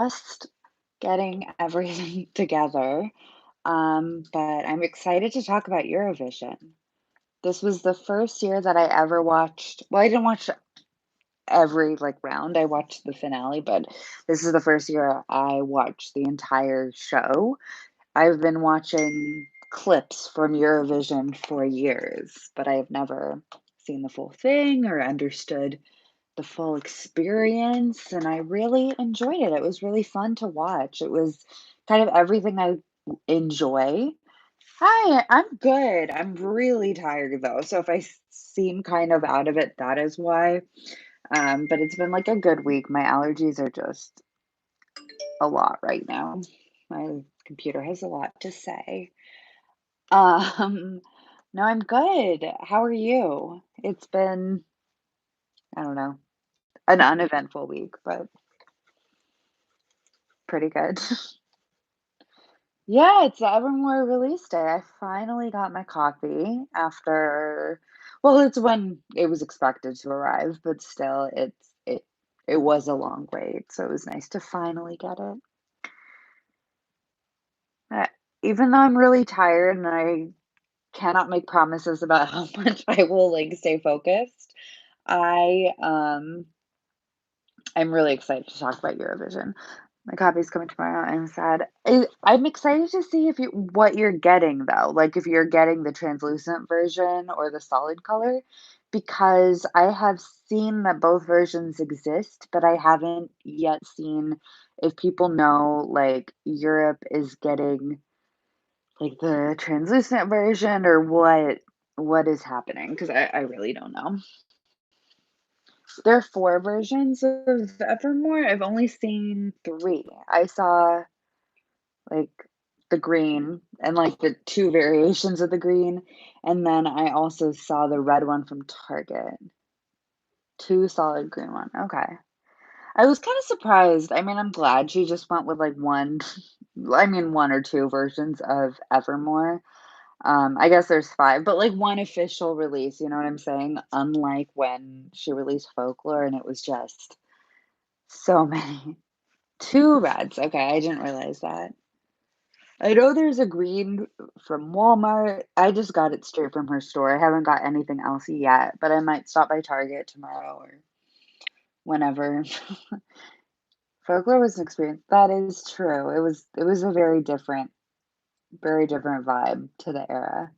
Just getting everything together. But I'm excited to talk about Eurovision. This was the first year that I ever watched, well, I didn't watch every like round. I watched the finale, but this is the first year I watched the entire show. I've been watching clips from Eurovision for years, but I have never seen the full thing or understood the full experience, and I really enjoyed it. It was really fun to watch. It was kind of everything I enjoy. Hi, I'm good. I'm really tired though, so if seem kind of out of it, that is why. But it's been like a good week. My allergies are just a lot right now. My computer has a lot to say. Um, no, I'm good. How are you? It's been, I don't know, an uneventful week, but pretty good. Yeah, it's the Evermore release day. I finally got my copy after, well, it's when it was expected to arrive, but still it was a long wait, so it was nice to finally get it. Uh, Even though I'm really tired and I cannot make promises about how much I will like stay focused, I I'm really excited to talk about Eurovision. My copy's coming tomorrow. I'm sad. I'm excited to see if you what you're getting though, like if you're getting the translucent version or the solid color, because I have seen that both versions exist, but I haven't yet seen if people know like Europe is getting like the translucent version or what is happening because I really don't know. There are 4 versions of Evermore. I've only seen 3. I saw, like, the green and, like, the 2 variations of the green, and then I also saw the red one from Target. 2 solid green one, okay. I was kinda surprised. I mean, I'm glad she just went with, like, 1 I mean, 1 or 2 versions of Evermore. I guess there's 5, but, like, 1 official release, you know what I'm saying? Unlike when she released Folklore and it was just so many. 2 reds, okay, I didn't realize that. I know there's a green from Walmart. I just got it straight from her store. I haven't got anything else yet, but I might stop by Target tomorrow or whenever. Folklore was an experience. That is true. It was a very different vibe to the era.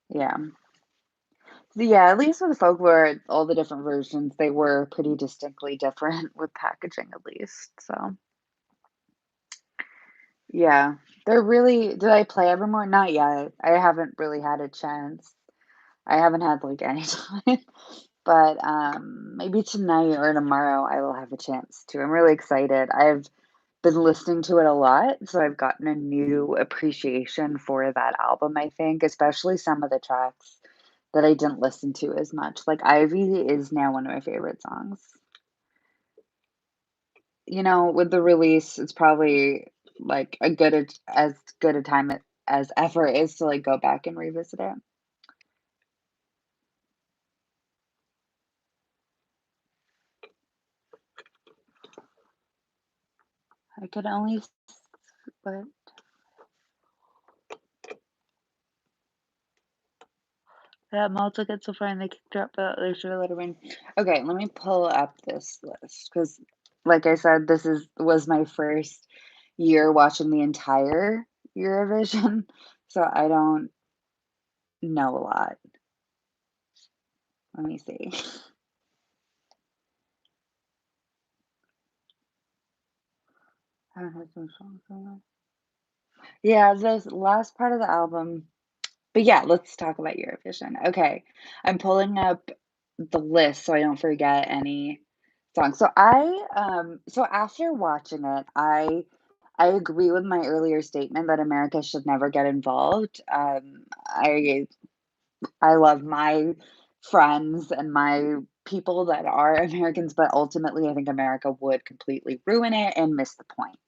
Yeah. Yeah, at least with Folklore, all the different versions, they were pretty distinctly different with packaging at least, so yeah, they're really did I play Evermore? Not yet. I haven't really had a chance. I haven't had, like, any time, but, maybe tonight or tomorrow I will have a chance to. I'm really excited. I've been listening to it a lot, so I've gotten a new appreciation for that album, I think, especially some of the tracks that I didn't listen to as much. Like, Ivy is now one of my favorite songs. You know, with the release, it's probably, like, a good as good a time as ever is to, like, go back and revisit it. I could only s but that Malta gets so far and they kicked her out, but they should have let her win. Okay, let me pull up this list because, like I said, this is was my first year watching the entire Eurovision, so I don't know a lot. Let me see. I haven't heard some songs in a while. Yeah, this last part of the album. But yeah, let's talk about Eurovision. Okay, I'm pulling up the list so I don't forget any songs. So after watching it, I agree with my earlier statement that America should never get involved. I love my friends and my people that are Americans, but ultimately I think America would completely ruin it and miss the point.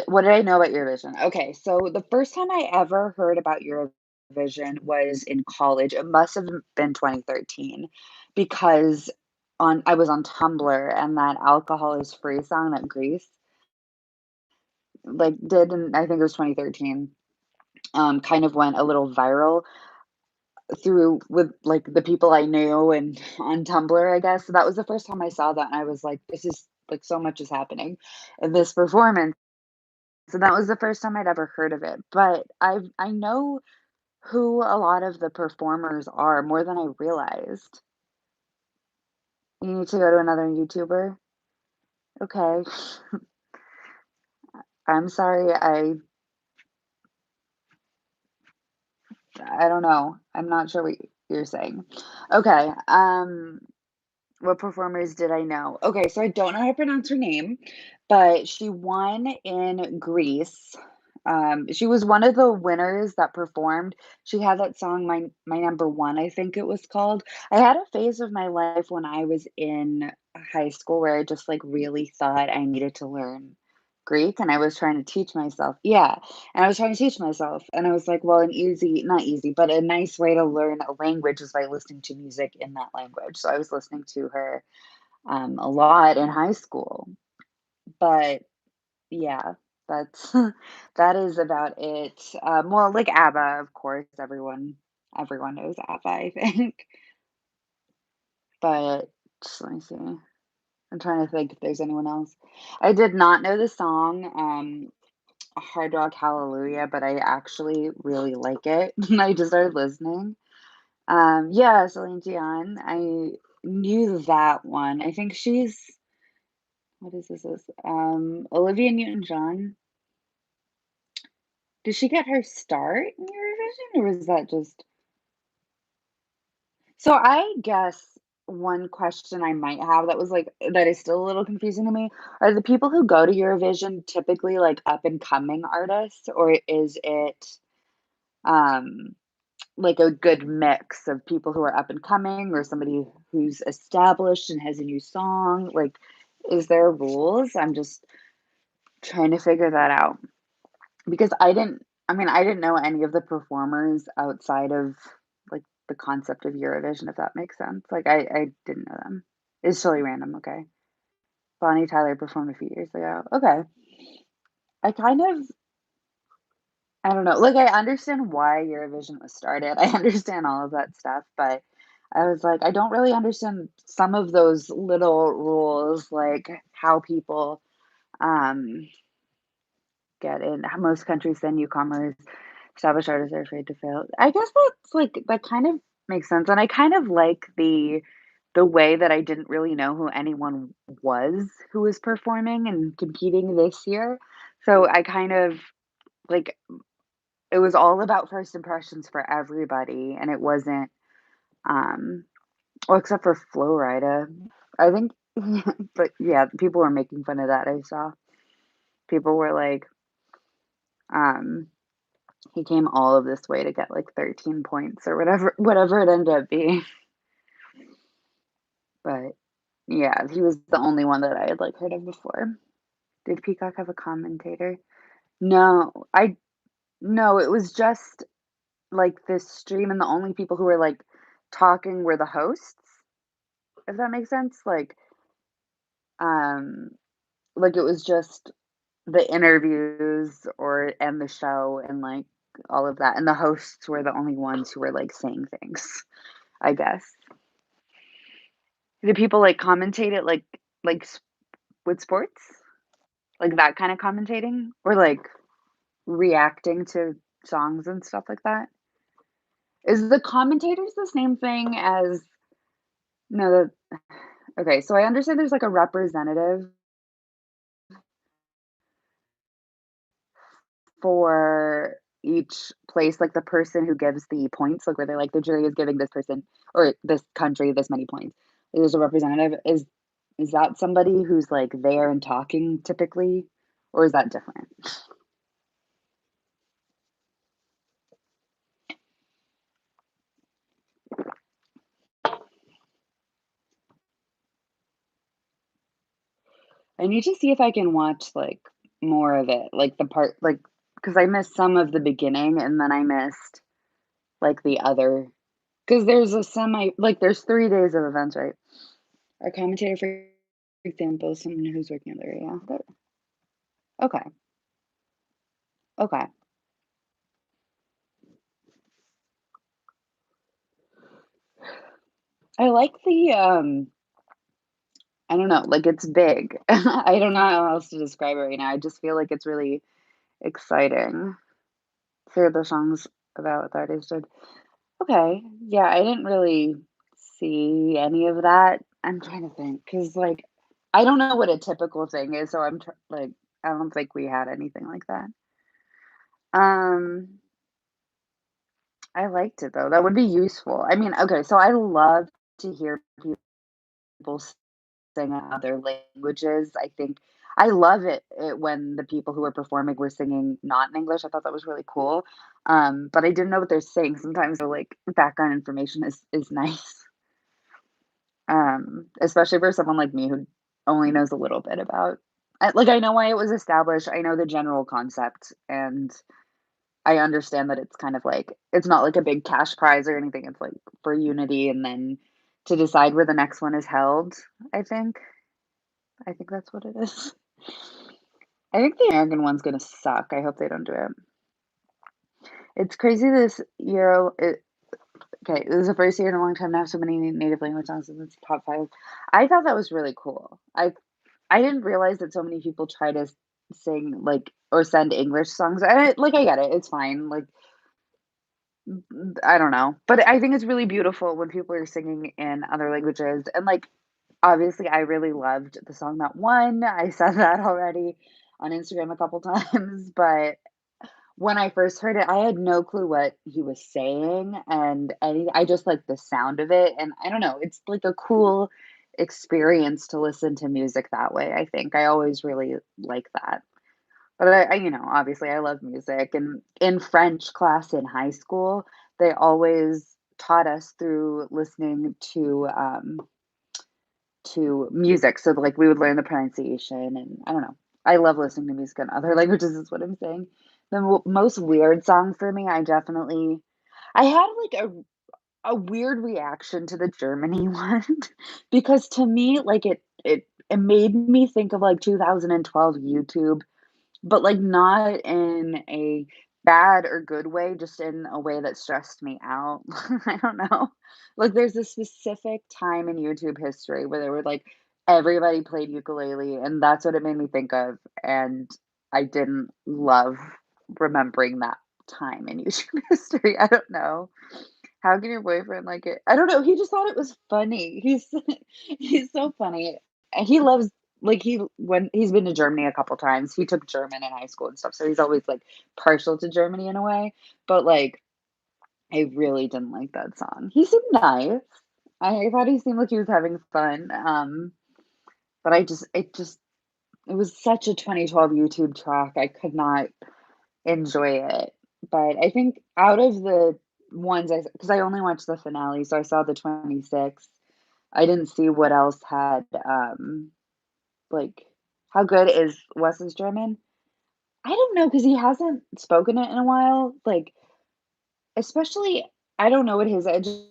What did I know about Eurovision? Okay, so the first time I ever heard about Eurovision was in college. It must have been 2013 because I was on Tumblr, and that "Alcohol is Free" song that Greece, like, did in I think it was 2013, kind of went a little viral through with, like, the people I knew and on Tumblr, I guess. So that was the first time I saw that, and I was like, "This is like, so much is happening in this performance." So that was the first time I'd ever heard of it, but I know who a lot of the performers are more than I realized. You need to go to another YouTuber? Okay. I'm sorry, I don't know. I'm not sure what you're saying. Okay, what performers did I know? Okay, so I don't know how to pronounce her name, but she won in Greece. She was one of the winners that performed. She had that song, My Number One, I think it was called. I had a phase of my life when I was in high school where I just like really thought I needed to learn Greek and I was trying to teach myself. Yeah. And I was trying to teach myself. And I was like, well, an easy, not easy, but a nice way to learn a language is by listening to music in that language. So I was listening to her a lot in high school. But yeah, that's that is about it. Well, like ABBA, of course, everyone knows ABBA, I think. But let me see. I'm trying to think if there's anyone else. I did not know the song. Hard Rock Hallelujah, but I actually really like it. And I just started listening. Yeah, Celine Dion. I knew that one. I think she's what is this? Olivia Newton-John. Did she get her start in Eurovision, or was that just? So I guess one question I might have that was like that is still a little confusing to me are the people who go to Eurovision typically like up and coming artists, or is it um like a good mix of people who are up and coming or somebody who's established and has a new song? Like, is there rules? I'm just trying to figure that out because I didn't know any of the performers outside of like the concept of Eurovision, if that makes sense. Like, I didn't know them. It's totally random. Okay. Bonnie Tyler performed a few years ago. Okay. I kind of I don't know. Like, I understand why Eurovision was started. I understand all of that stuff, but I was like, I don't really understand some of those little rules, like how people um, get in. How most countries send newcomers, established artists are afraid to fail. I guess that's like that kind of makes sense, and I kind of like the way that I didn't really know who anyone was who was performing and competing this year. So I kind of like it was all about first impressions for everybody, and it wasn't, um well, except for Flo Rida. I think but, yeah, people were making fun of that, I saw. People were like, um, he came all of this way to get, like, 13 points or whatever it ended up being. But, yeah, he was the only one that I had, like, heard of before. Did Peacock have a commentator? No, I no, it was just, like, this stream, and the only people who were, like, talking were the hosts. If that makes sense? Um, like, it was just the interviews or and the show and, like, all of that, and the hosts were the only ones who were, like, saying things, I guess. Do people, like, commentate it like s with sports? Like, that kinda commentating? Or, like, reacting to songs and stuff like that? Is the commentators the same thing as no, the okay, so I understand there's, like, a representative for each place, like the person who gives the points, like where they're like, the jury is giving this person or this country this many points. There's a representative. Is that somebody who's like there and talking typically, or is that different? I need to see if I can watch like more of it, like the part like because I missed some of the beginning and then I missed like the other because there's a semi like there's 3 days of events, right? A commentator, for example, is someone who's working on the radio. Okay, okay. I like I don't know, like, it's big. I don't know how else to describe it right now. I just feel like it's really exciting to hear the songs about what the artist did. Okay, yeah, I didn't really see any of that. I'm trying to think, cause like, I don't know what a typical thing is, so like, I don't think we had anything like that. Um, I liked it though, that would be useful. I mean, okay, so I love to hear people sing in other languages. I think I love it when the people who were performing were singing not in English. I thought that was really cool. But I didn't know what they're saying. Sometimes the like background information is nice. Especially for someone like me who only knows a little bit about like I know why it was established. I know the general concept and I understand that it's kind of like it's not like a big cash prize or anything. It's like for unity and then to decide where the next one is held, I think. I think that's what it is. I think the American one's gonna suck. I hope they don't do it. It's crazy this year. Okay, this is the first year in a long time to have so many native language songs in this top five. I thought that was really cool. I didn't realize that so many people try to sing like or send English songs. Like I get it. It's fine. Like I don't know, but I think it's really beautiful when people are singing in other languages. And like obviously, I really loved the song that won. I said that already on Instagram a couple times, but when I first heard it, I had no clue what he was saying, and I just like the sound of it, and I don't know, it's like a cool experience to listen to music that way, I think. I always really like that. But obviously I love music, and in French class in high school, they always taught us through listening to music. So like we would learn the pronunciation and I don't know. I love listening to music in other languages is what I'm saying. The most weird song for me, I had like a weird reaction to the Germany one because to me like it made me think of like 2012 YouTube but, like, not in a bad or good way, just in a way that stressed me out. I don't know. Like, there's a specific time in YouTube history where they were like, everybody played ukulele, and that's what it made me think of, and I didn't love remembering that time in YouTube history. I don't know. How can your boyfriend like it? I don't know, he just thought it was funny. He's so funny, and he loves like, when he's been to Germany a couple times, he took German in high school and stuff, so he's always, like, partial to Germany in a way, but, like, I really didn't like that song. He seemed nice. I thought he seemed like he was having fun, but it was such a 2012 YouTube track, I could not enjoy it. But I think out of the ones because I only watched the finale, so I saw the 26. I didn't see what else had, like how good is Wes's German? I don't know because he hasn't spoken it in a while, like, especially I don't know what his education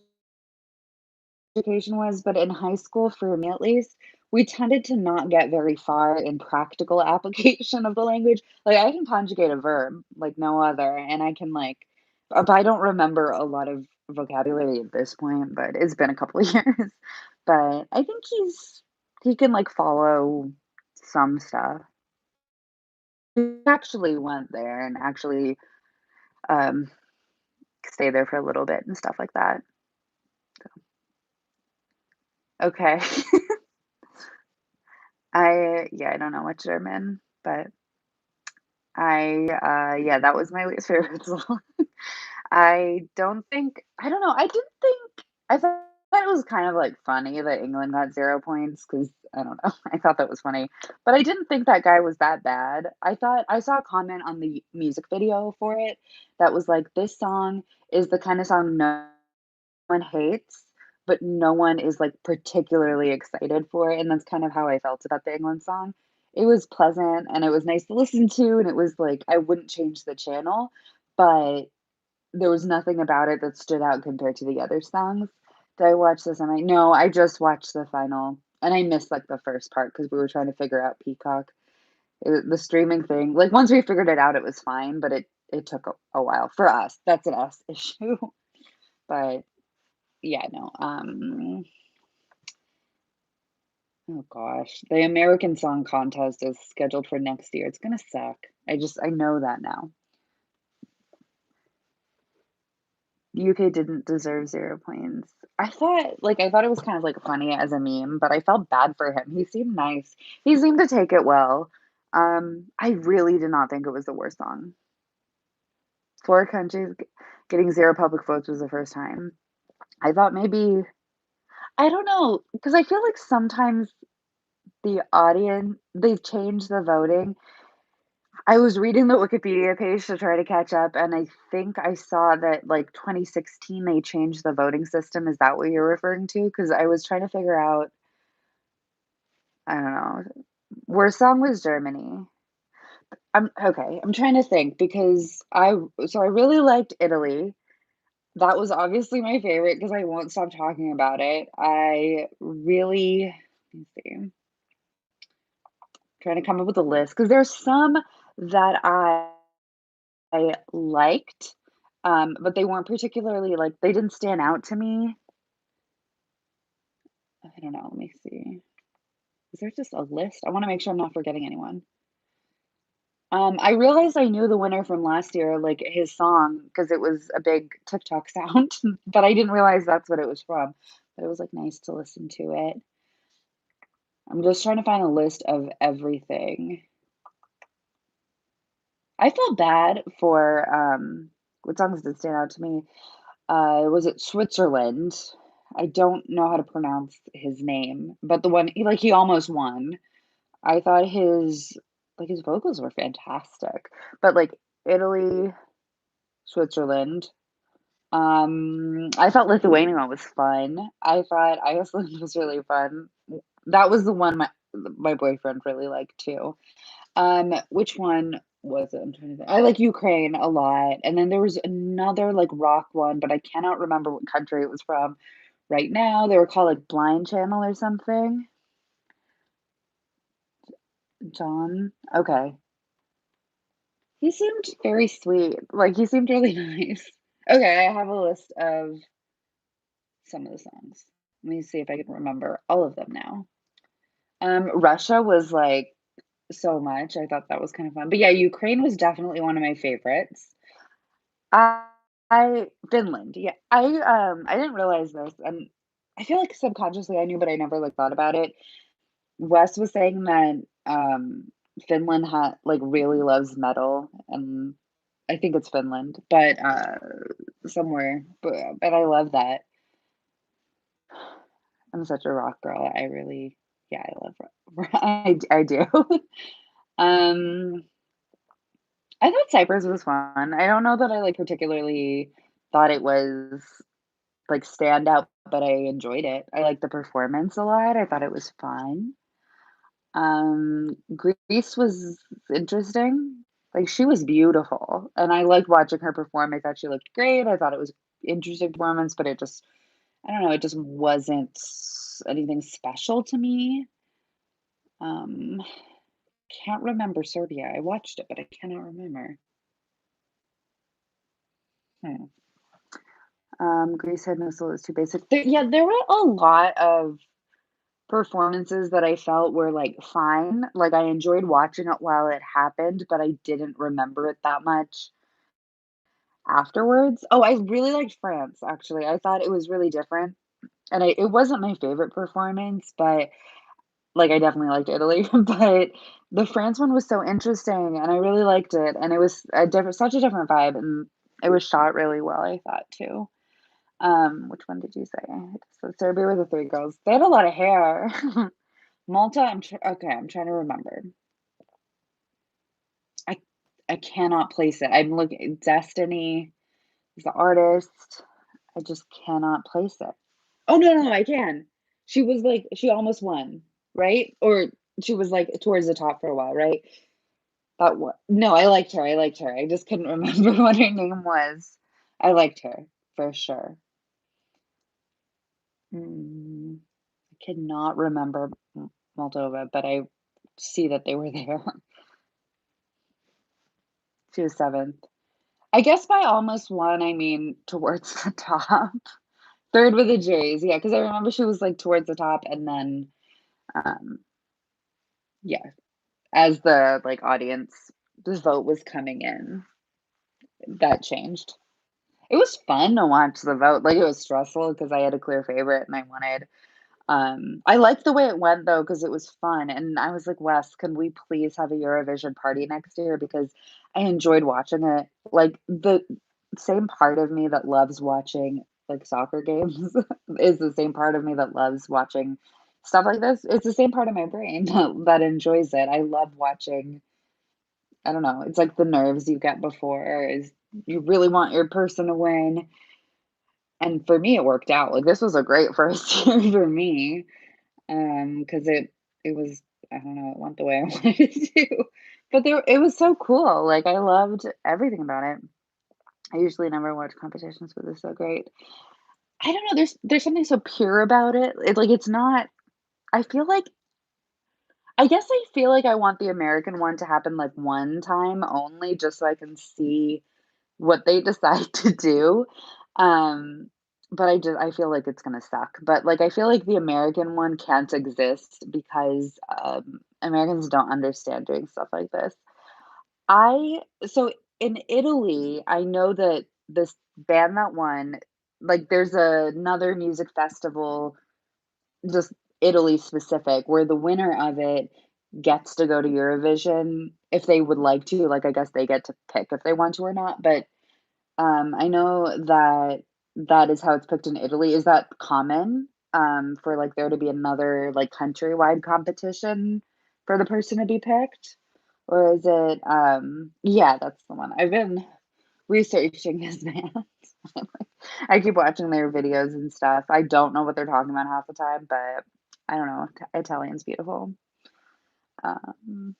was, but in high school, for me at least, we tended to not get very far in practical application of the language. Like, I can conjugate a verb like no other, and I can, like but I don't remember a lot of vocabulary at this point, but it's been a couple of years. But I think he can, like, follow some stuff. He actually went there and actually, um, stayed there for a little bit and stuff like that. Okay. I don't know much German, but yeah, that was my least favorite song. I don't know, I thought it was kind of, like, funny that England got 0 points because I don't know, I thought that was funny, but I didn't think that guy was that bad. I saw a comment on the music video for it that was like, "This song is the kinda song no one hates, but no one is, like, particularly excited for it," and that's kind of how I felt about the England song. It was pleasant, and it was nice to listen to, and it was, like I wouldn't change the channel, but there was nothing about it that stood out compared to the other songs. Did I watch this? No, I just watched the final. and I missed, like, the first part because we were trying to figure out Peacock. The streaming thing, like, once we figured it out, it was fine, but it took a while for us. That's an us issue. But, yeah, no, oh gosh, the American Song Contest is scheduled for next year. It's gonna suck. I know that now. UK didn't deserve 0 points. I thought it was kind of, like, funny as a meme, but I felt bad for him. He seemed nice. He seemed to take it well. I really did not think it was the worst song. 4 countries getting 0 public votes was the first time. I thought maybe I don't know, because I feel like sometimes the audience they've changed the voting. I was reading the Wikipedia page to try to catch up, and I think I saw that, like, 2016, they changed the voting system. Is that what you're referring to? Because I was trying to figure out I don't know. Worst song was Germany. I'm trying to think because I really liked Italy. That was obviously my favorite because I won't stop talking about it. I really let me see. Trying to come up with a list because there's some that I liked, but they weren't particularly like they didn't stand out to me. I don't know. Let me see. Is there just a list? I want to make sure I'm not forgetting anyone. I realized I knew the winner from last year, like his song, because it was a big TikTok sound, but I didn't realize that's what it was from. But it was like nice to listen to it. I'm just trying to find a list of everything. I felt bad for what songs did stand out to me? Was it Switzerland? I don't know how to pronounce his name, but the one he almost won. I thought his vocals were fantastic. But like Italy, Switzerland. I thought Lithuania was fun. I thought Iceland was really fun. That was the one my boyfriend really liked too. Which one was it? I'm trying to think. I like Ukraine a lot. And then there was another like rock one, but I cannot remember what country it was from right now. They were called like Blind Channel or something. John. Okay. He seemed very sweet. Like he seemed really nice. Okay, I have a list of some of the songs. Let me see if I can remember all of them now. Russia was like so much. I thought that was kind of fun. But yeah, Ukraine was definitely one of my favorites. I, I Finland. Yeah. I didn't realize this and I feel like subconsciously I knew but I never like thought about it. Wes was saying that Finland like really loves metal and I think it's Finland, but somewhere. But I love that. I'm such a rock girl. I really yeah, I love rock. I do. Um, I thought Cyprus was fun. I don't know that I, like, particularly thought it was, like, standout, but I enjoyed it. I liked the performance a lot. I thought it was fun. Greece was interesting. Like, she was beautiful, and I liked watching her perform. I thought she looked great. I thought it was interesting performance, but it just I don't know, it just wasn't anything special to me. Um, can't remember Serbia. I watched it, but I cannot remember. Hmm. Grease Head Missile is too basic. Yeah, there were a lot of performances that I felt were like fine. Like I enjoyed watching it while it happened, but I didn't remember it that much afterwards. Oh, I really liked France actually. I thought it was really different. And it wasn't my favorite performance, but like, I definitely liked Italy, but the France one was so interesting, and I really liked it, and it was a different such a different vibe, and it was shot really well, I thought, too. Which one did you say? So Serbia were the 3 girls. They had a lot of hair. Malta, I'm trying to remember. I I cannot place it. I'm looking Destiny is the artist. I just cannot place it. Oh, no, I can. She was, like she almost won, right? Or she was, like, towards the top for a while, right? That what? No, I liked her. I just couldn't remember what her name was. I liked her, for sure. Mm, I cannot remember Moldova, but I see that they were there. She was 7th. I guess by almost 1, I mean towards the top. 3rd with the Jays, yeah, because I remember she was, like, towards the top, and then, um, yeah, as the, like, audience the vote was coming in, that changed. It was fun to watch the vote, like, it was stressful because I had a clear favorite and I wanted I liked the way it went though, because it was fun, and I was like, "Wes, can we please have a Eurovision party next year?" Because I enjoyed watching it. Like, the same part of me that loves watching, like, soccer games is the same part of me that loves watching stuff like this. It's the same part of my brain that enjoys it. I love watching I don't know, it's like the nerves you get before is you really want your person to win, and for me, it worked out. Like, this was a great first year for me. Because it was I don't know, it went the way I wanted it to. But it was so cool, like, I loved everything about it. I usually never watch competitions, but this is so great. I don't know, there's something so pure about it. It's not I feel like I guess I feel like I want the American one to happen, like, one time only just so I can see what they decide to do. Um, but I feel like it's gonna suck. But, like, I feel like the American one can't exist because, Americans don't understand doing stuff like this. I so in Italy, I know that this band that won like, there's another music festival, just Italy specific, where the winner of it gets to go to Eurovision if they would like to, like, I guess they get to pick if they want to or not, but I know that that is how it's picked in Italy. Is that common, for, like, there to be another, like, countrywide competition for the person to be picked? Or is it, yeah, that's the one. I've been researching this band. I keep watching their videos and stuff. I don't know what they're talking about half the time, but I don't know, Italian's beautiful. Um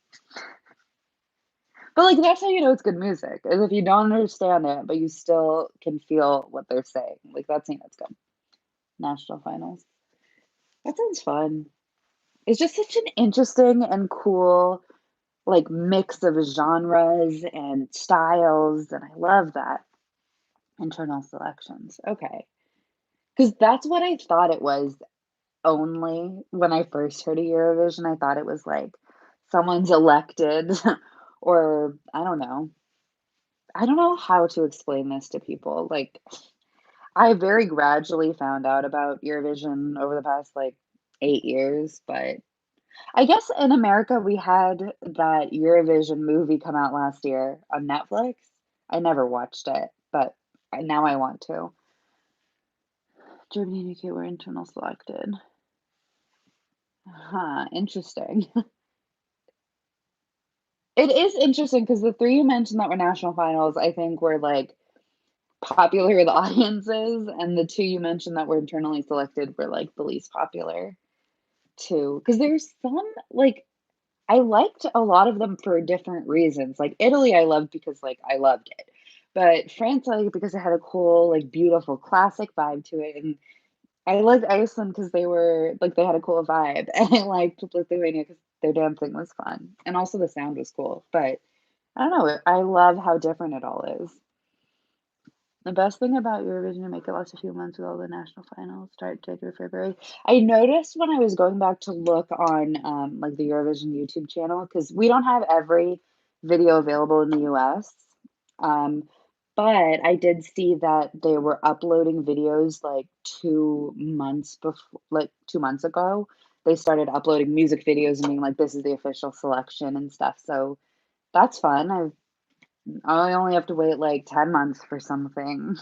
But, like, that's how you know it's good music, is if you don't understand it, but you still can feel what they're saying. Like, that's you know it's good. National finals. That sounds fun. It's just such an interesting and cool, like, mix of genres and styles, and I love that. Internal selections, okay, because that's what I thought it was only when I first heard of Eurovision, I thought it was, like, someone's elected or I don't know how to explain this to people, like, I very gradually found out about Eurovision over the past, like, 8 years, but I guess in America, we had that Eurovision movie come out last year on Netflix. I never watched it, but now I want to. Germany and UK were internal selected. Huh, interesting. It is interesting because the 3 you mentioned that were national finals, I think were, like, popular with audiences, and the 2 you mentioned that were internally selected were, like, the least popular too. Because there's some, like I liked a lot of them for different reasons. Like, Italy, I loved because, like, I loved it. But France, I liked because it had a cool, like, beautiful classic vibe to it, and I liked Iceland because they were like, they had a cool vibe, and I liked Lithuania because their dancing was fun, and also the sound was cool, but I don't know, I love how different it all is. The best thing about Eurovision to make it last a few months with all the national finals start January, February. I noticed when I was going back to look on like the Eurovision YouTube channel, because we don't have every video available in the US. Um, but I did see that they were uploading videos like 2 months before, like 2 months ago. They started uploading music videos and being like, this is the official selection and stuff. So that's fun. I only have to wait like 10 months for something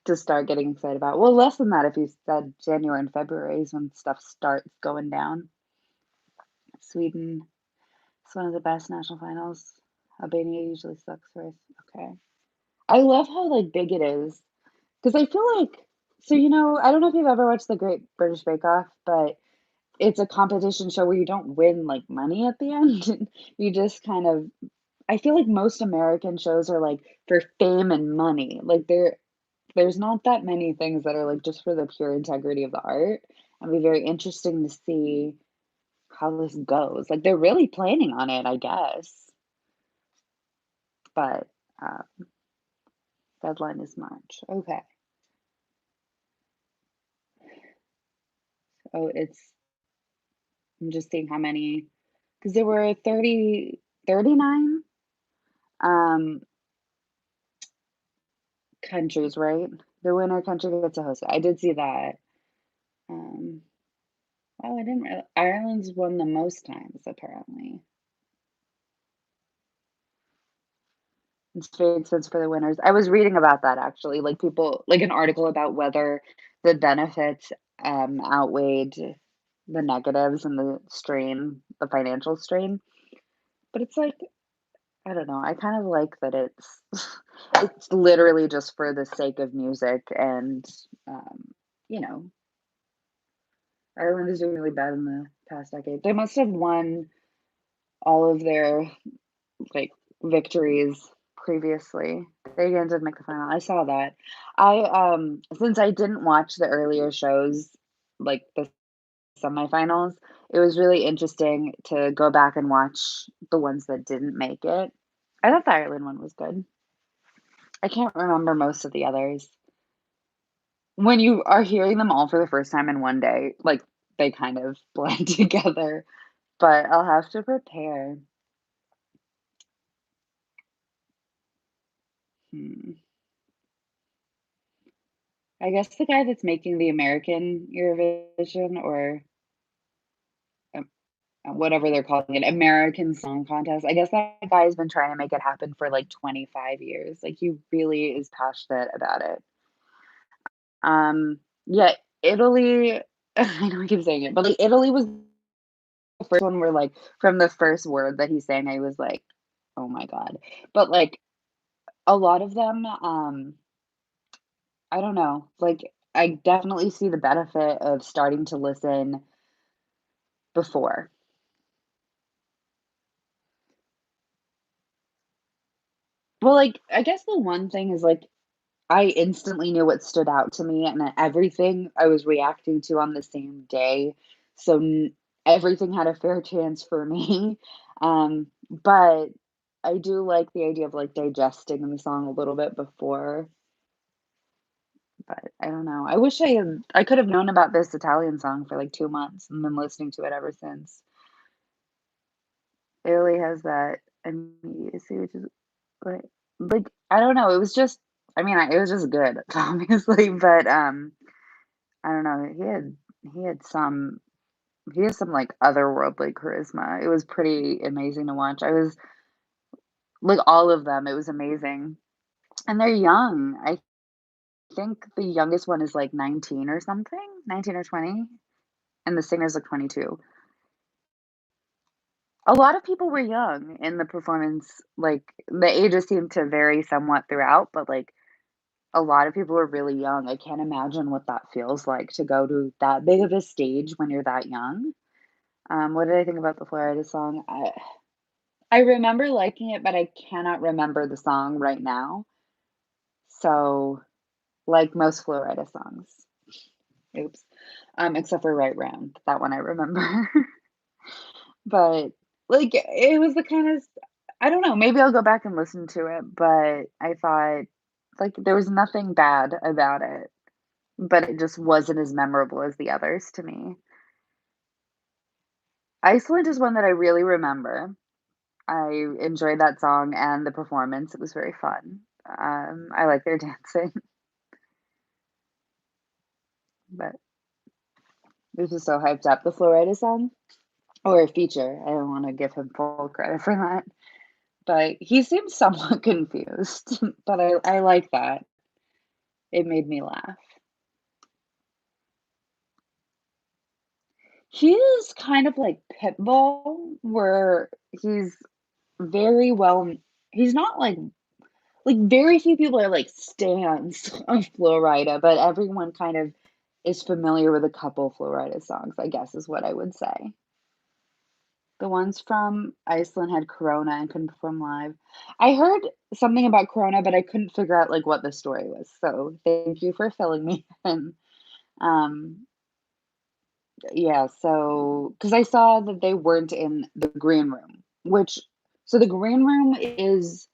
to start getting excited about. Well, less than that if you said January and February is when stuff starts going down. Sweden is one of the best national finals. Albania usually sucks for us. Okay. I love how like big it is because I feel like I don't know if you've ever watched the Great British Bake Off, but it's a competition show where you don't win like money at the end. You just kind of I feel like most American shows are like for fame and money. Like there's not that many things that are like just for the pure integrity of the art. It'll be very interesting to see how this goes. Like, they're really planning on it, I guess, but, uh, deadline is March. Okay. Oh, I'm just seeing how many, because there were 39 um, countries, right? The winner country gets to host it. I did see that. Um, oh, I didn't real Ireland's won the most times, apparently. It's very expensive for the winners. I was reading about that actually, like people like an article about whether the benefits, outweighed the negatives and the financial strain. But it's like, I don't know, I kind of like that it's literally just for the sake of music and, um, you know, Ireland is doing really bad in the past decade. They must have won all of their, like, victories previously. They didn't make the final. I saw that. Since I didn't watch the earlier shows, like the semifinals, it was really interesting to go back and watch the ones that didn't make it. I thought the Ireland one was good. I can't remember most of the others. When you are hearing them all for the first time in one day, like, they kind of blend together, but I'll have to prepare. Hmm. I guess the guy that's making the American Eurovision or, um, whatever they're calling it, American Song Contest, I guess that guy's been trying to make it happen for, like, 25 years, like, he really is passionate about it. Yeah, Italy I know I keep saying it, but, like, Italy was the first one where, like, from the first word that he sang, I was like, "Oh my god." But, like, a lot of them, I don't know, like, I definitely see the benefit of starting to listen before. Well, like, I guess the one thing is, like, I instantly knew what stood out to me, and then everything I was reacting to on the same day, so everything had a fair chance for me. But I do like the idea of like digesting the song a little bit before, but I don't know. I could have known about this Italian song for like 2 months and been listening to it ever since. Italy has that immediacy, which is I don't know. It was just, I mean, it was just good, obviously, but I don't know. He had some he has some like otherworldly charisma. It was pretty amazing to watch. I was like all of them. It was amazing, and they're young. I think the youngest one is like 19 or something, 19 or 20, and the singer's like 22. A lot of people were young in the performance. Like the ages seemed to vary somewhat throughout, but like a lot of people were really young. I can't imagine what that feels like to go to that big of a stage when you're that young. What did I think about the Florida song? I remember liking it, but I cannot remember the song right now. So, like most Florida songs. Oops. Except for Right Round. That one I remember. But, like, it was the kind of I don't know, maybe I'll go back and listen to it, but I thought, like, there was nothing bad about it, but it just wasn't as memorable as the others to me. Iceland is one that I really remember. I enjoyed that song and the performance, it was very fun. I like their dancing, but this was so hyped up. The Florida song or a feature, I don't wanna give him full credit for that, but he seems somewhat confused, but I like that. It made me laugh. He is kind of like Pitbull, where he's very well he's not like, very few people are, like, stans of Florida, but everyone kind of is familiar with a couple Florida songs, I guess, is what I would say. The ones from Iceland had Corona and couldn't perform live. I heard something about Corona, but I couldn't figure out, like, what the story was, so thank you for filling me in. Um, Yeah, so because I saw that they weren't in the green room, which so the green room is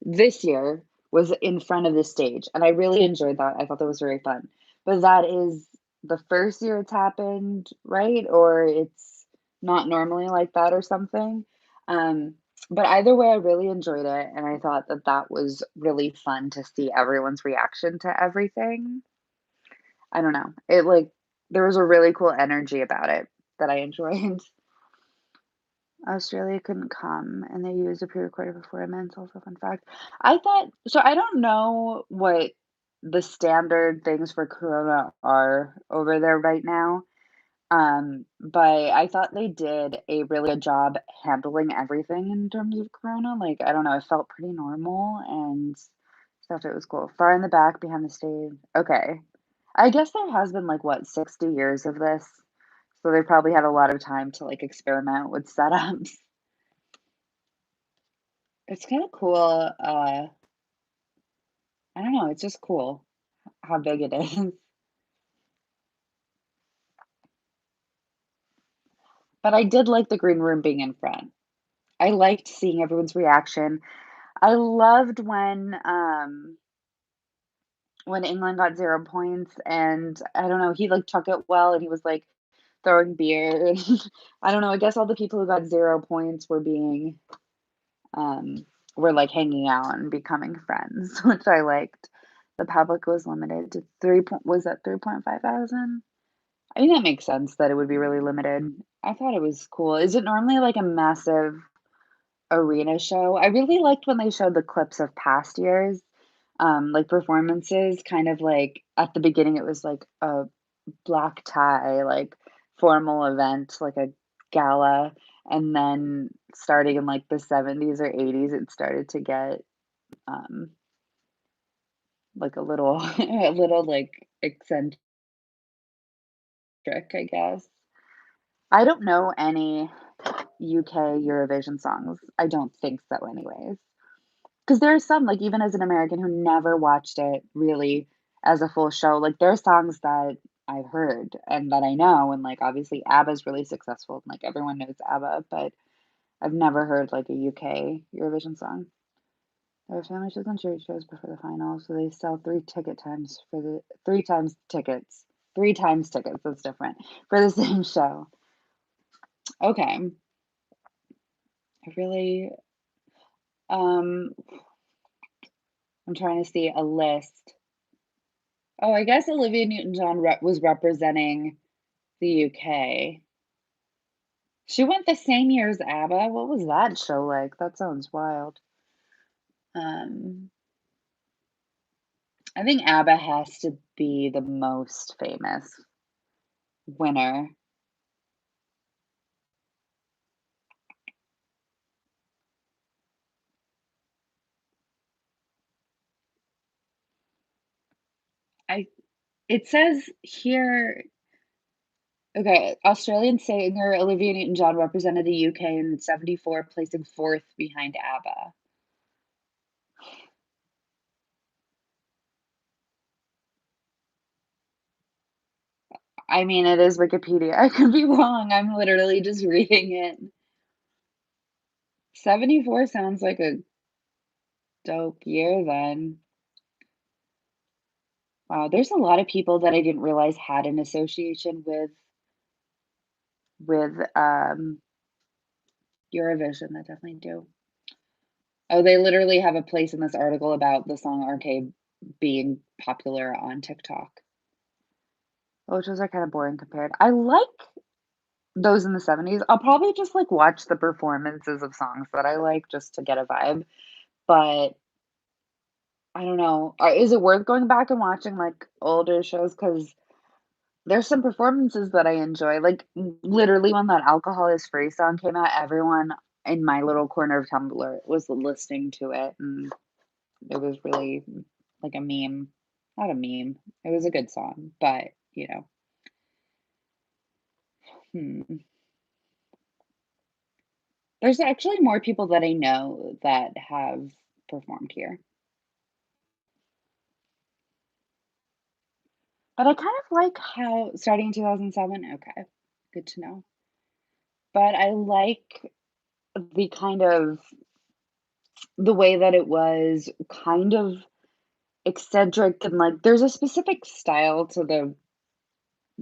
this year was in front of the stage, and I really enjoyed that. I thought that was very fun. But that is the first year it's happened, right? Or it's not normally like that or something. Um, but either way, I really enjoyed it, and I thought that that was really fun to see everyone's reaction to everything. I don't know. It like there was a really cool energy about it that I enjoyed. Australia couldn't come, and they used a pre-recorded performance, also fun fact. I thought so I don't know what the standard things for Corona are over there right now, but I thought they did a really good job handling everything in terms of Corona, like, I don't know, it felt pretty normal and stuff, it was cool. Far in the back behind the stage okay. I guess there has been, like, what, 60 years of this? So they probably had a lot of time to, like, experiment with setups. It's kinda cool, I don't know, it's just cool how big it is. But I did like the green room being in front. I liked seeing everyone's reaction. I loved when England got 0 points and I don't know, he, like, took it well and he was, like, throwing beer and I don't know, I guess all the people who got 0 points um, were, like, hanging out and becoming friends, which I liked. The public was limited to 3 point was that 3.5 thousand? I think that makes sense that it would be really limited. I thought it was cool. Is it normally, like, a massive arena show? I really liked when they showed the clips of past years, like, performances, kind of like at the beginning, it was, like, a black tie, like, formal event, like a gala, and then starting in, like, the '70s or '80s, it started to get, um, like, a little a little, like, eccentric, I guess. I don't know any UK Eurovision songs. I don't think so anyways. Because there are some, like, even as an American who never watched it really as a full show, like, there are songs that I've heard and that I know, and, like, obviously, ABBA's really successful, and, like, everyone knows ABBA, but I've never heard, like, a UK Eurovision song. There are family shows and church shows before the final, so they sell 3 ticket times for the 3 times tickets. 3 times tickets, that's different, for the same show. Okay. I really, um I'm trying to see a list. Oh, I guess Olivia Newton-John was representing the UK. She went the same year as ABBA. What was that show like? That sounds wild. Um, I think ABBA has to be the most famous winner. I It says here, okay, Australian singer Olivia Newton-John represented the UK in '74, placing 4th behind ABBA. I mean, it is Wikipedia. I could be wrong. I'm literally just reading it. 74 sounds like a dope year then. Wow, there's a lot of people that I didn't realize had an association with Eurovision that definitely do. Oh, they literally have a place in this article about the song Arcade being popular on TikTok. Which those are kind of boring compared. I like those in the '70s. I'll probably just like watch the performances of songs that I like just to get a vibe. But I don't know. Is it worth going back and watching like older shows? Because there's some performances that I enjoy, like, literally when that "Alcohol Is Free" song came out, everyone in my little corner of Tumblr was listening to it, and it was really like a meme. Not a meme, it was a good song, but, you know, hmm. There's actually more people that I know that have performed here, but I kind of like how starting in 2007 okay. Good to know. But I like the kind of the way that it was kind of eccentric and, like, there's a specific style to the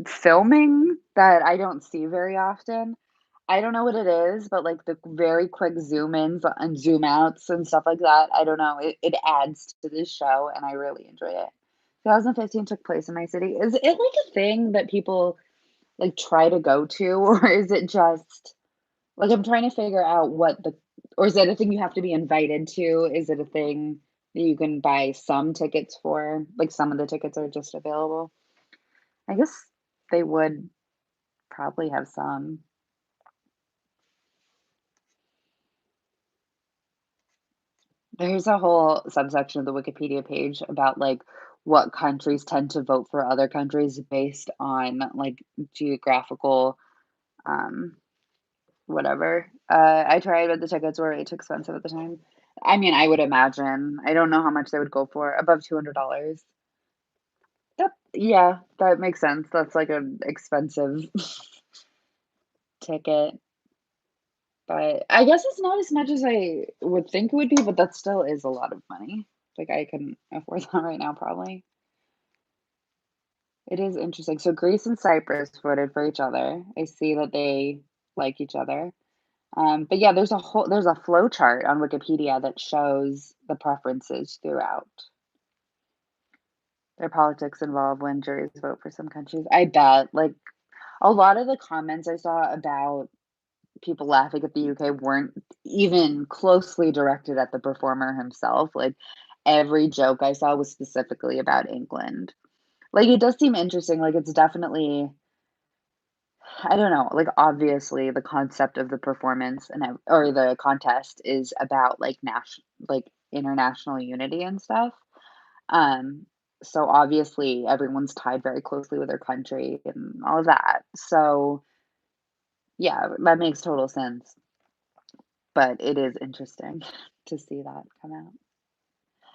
filming that I don't see very often. I don't know what it is, but, like, the very quick zoom ins and zoom outs and stuff like that, I don't know, it adds to this show, and I really enjoy it. 2015 took place in my city. Is it, like, a thing that people, like, try to go to, or is it just like, I'm trying to figure out what the or is it a thing you have to be invited to? Is it a thing that you can buy some tickets for? Like, some of the tickets are just available? I guess they would probably have some. There's a whole subsection of the Wikipedia page about, like, what countries tend to vote for other countries based on, like, geographical, um, whatever. I tried, but the tickets were way too expensive at the time. I mean, I would imagine. I don't know how much they would go for, above $200. That yeah, that makes sense. That's like an expensive ticket, but I guess it's not as much as I would think it would be, but that still is a lot of money. Like, I couldn't afford that right now, probably. It is interesting. So Greece and Cyprus voted for each other. I see that they like each other. But yeah, there's a flow chart on Wikipedia that shows the preferences throughout. Their politics involve when juries vote for some countries. I bet, like, a lot of the comments I saw about people laughing at the UK weren't even closely directed at the performer himself. Like, every joke I saw was specifically about England. Like, it does seem interesting. Like, it's definitely, I don't know, like, obviously, the concept of the performance and or the contest is about, like, like, international unity and stuff. Um, so obviously, everyone's tied very closely with their country and all of that. So, yeah, that makes total sense. But it is interesting to see that come out.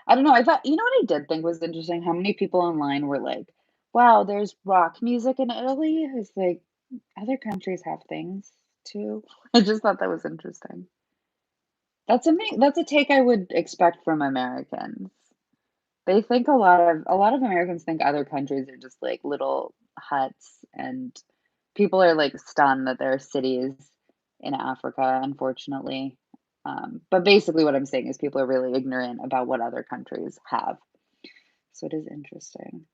I don't know, I thought you know what I did think was interesting? How many people online were like, "Wow, there's rock music in Italy?" It's like, other countries have things too. I just thought that was interesting. That's a take I would expect from Americans. They think a lot of Americans think other countries are just, like, little huts, and people are, like, stunned that there are cities in Africa, unfortunately. But basically what I'm saying is people are really ignorant about what other countries have. So it is interesting,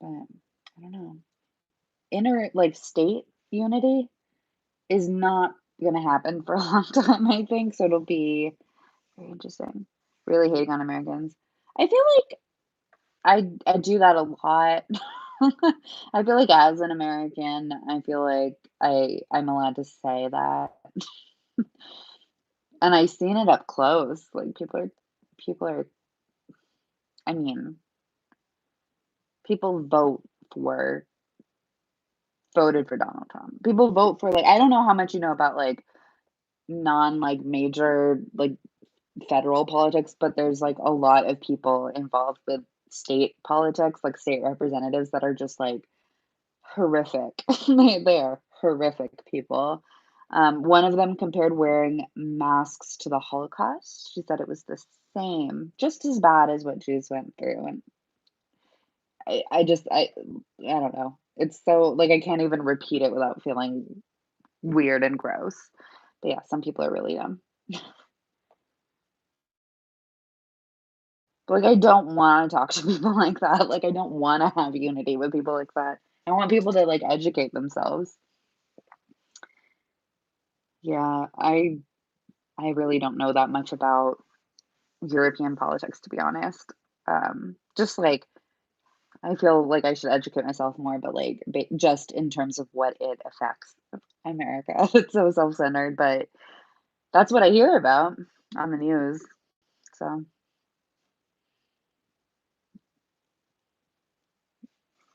but I don't know. Like, state unity is not gonna happen for a long time, I think, so it'll be very interesting. Really hating on Americans. I feel like I do that a lot. I feel like as an American, I feel like I'm allowed to say that, and I've seen it up close. Like, people are I mean, people for voted for Donald Trump. People vote for, like, I don't know how much you know about, like, like, major, like, federal politics, but there's, like, a lot of people involved with state politics, like, state representatives that are just, like, horrific. They are horrific people. One of them compared wearing masks to the Holocaust. She said it was the same, just as bad as what Jews went through, and I just I don't know. It's so like, I can't even repeat it without feeling weird and gross. But yeah, some people are really dumb. But, like, I don't wanna talk to people like that. Like, I don't wanna have unity with people like that. I want people to, like, educate themselves. Yeah, I really don't know that much about European politics, to be honest. Just like I feel like I should educate myself more, but like just in terms of what it affects America. It's so self-centered, but that's what I hear about on the news. So,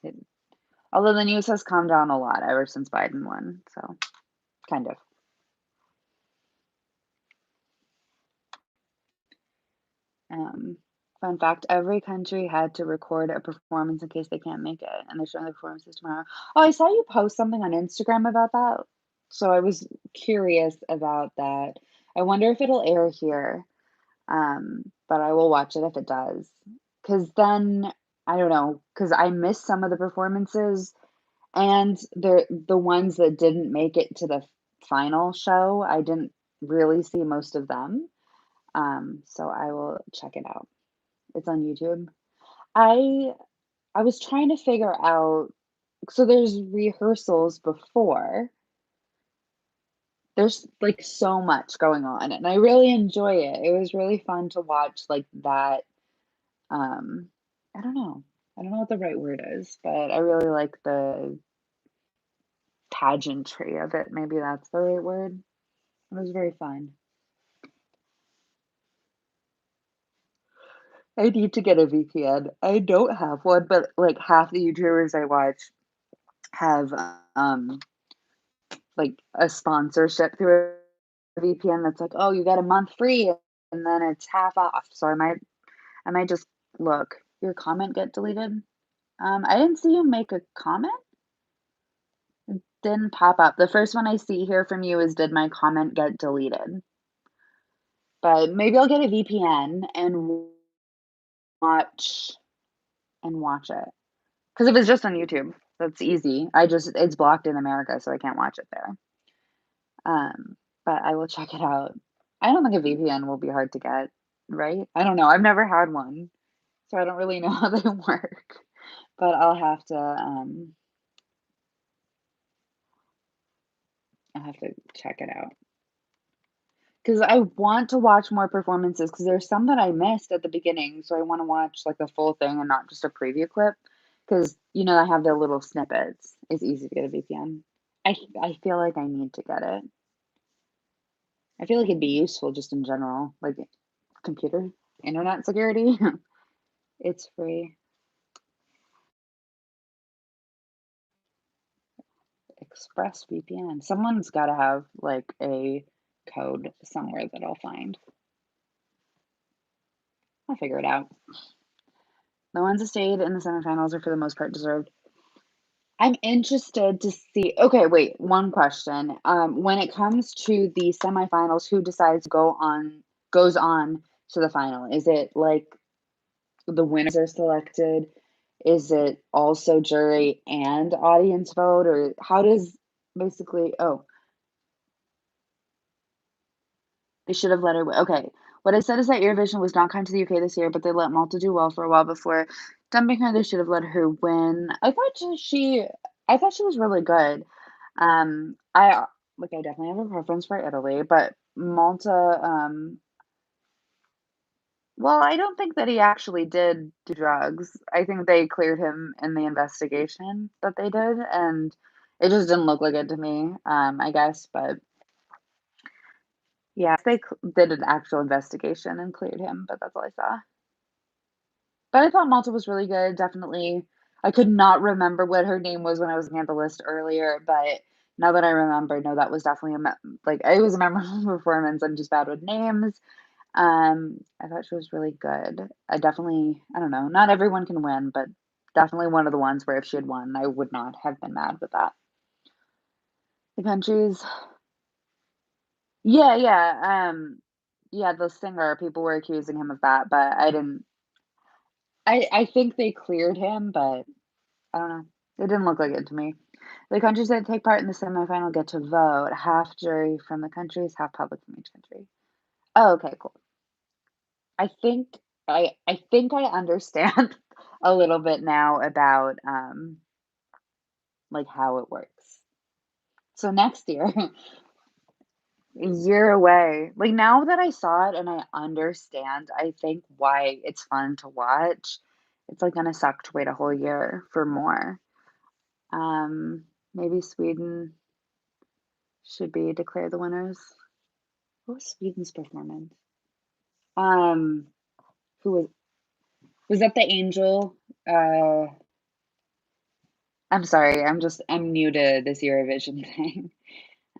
it, although the news has calmed down a lot ever since Biden won, so kind of. Um, Fun fact, every country had to record a performance in case they can't make it, and they're showing the performances tomorrow. Oh, I saw you post something on Instagram about that, so I was curious about that. I wonder if it'll air here, but I will watch it if it does. Because then, I don't know, because I missed some of the performances, and the ones that didn't make it to the final show, I didn't really see most of them, so I will check it out. It's on YouTube. I I was trying to figure out, so there's rehearsals before. There's, like, so much going on, and I really enjoy it. It was really fun to watch, like, that, um, I don't know. I don't know what the right word is, but I really like the pageantry of it, maybe that's the right word. It was very fun. I need to get a VPN. I don't have one, but, like, half the YouTubers I watch have, um like, a sponsorship through a VPN that's like, "Oh, you get a month free, and then it's half off." So I might just look. Your comment get deleted? I didn't see you make a comment. Didn't pop up. The first one I see here from you is, "Did my comment get deleted?" But maybe I'll get a VPN and watch watch it. Because if it's just on YouTube, that's easy. It's blocked in America, so I can't watch it there. But I will check it out. I don't think a VPN will be hard to get, right? I don't know. I've never had one, so I don't really know how they work. But I'll have to check it out. Because I want to watch more performances because there's some that I missed at the beginning, so I want to watch like the full thing and not just a preview clip. Because I have the little snippets. It's easy to get a VPN. I feel like I need to get it. I feel like it'd be useful just in general, like computer, internet security. It's free. ExpressVPN. Someone's got to have like a code somewhere that I'll find. I'll figure it out. The ones that stayed in the semifinals are for the most part deserved. I'm interested to see. Okay, wait, one question. When it comes to the semifinals, who decides goes on to the final? Is it like the winners are selected? Is it also jury and audience vote, or how does basically? Oh, they should have let her win. Okay. What I said is that Eurovision was not kind to the UK this year, but they let Malta do well for a while before dumping her. They should have let her win. I thought she was really good. I definitely have a preference for Italy, but Malta, well, I don't think that he actually did do drugs. I think they cleared him in the investigation that they did, and it just didn't look like it to me, I guess, but yeah, they did an actual investigation and cleared him, but that's all I saw. But I thought Malta was really good, definitely. I could not remember what her name was when I was looking at the list earlier, but now that I remember, no, that was definitely it was a memorable performance. I'm just bad with names. I thought she was really good. I don't know, not everyone can win, but definitely one of the ones where if she had won, I would not have been mad with that. The countries, yeah, yeah, yeah, the singer, people were accusing him of that, but I didn't. I think they cleared him, but I don't know. It didn't look like it to me. The countries that take part in the semifinal get to vote. Half jury from the countries, half public from each country. Oh, okay, cool. I think I understand a little bit now about like how it works. So next year, a year away. Like now that I saw it and I understand, I think why it's fun to watch. It's like gonna suck to wait a whole year for more. Maybe Sweden should be declared the winners. What was Sweden's performance? Um, who was that the angel? Uh, I'm sorry, I'm new to this Eurovision thing.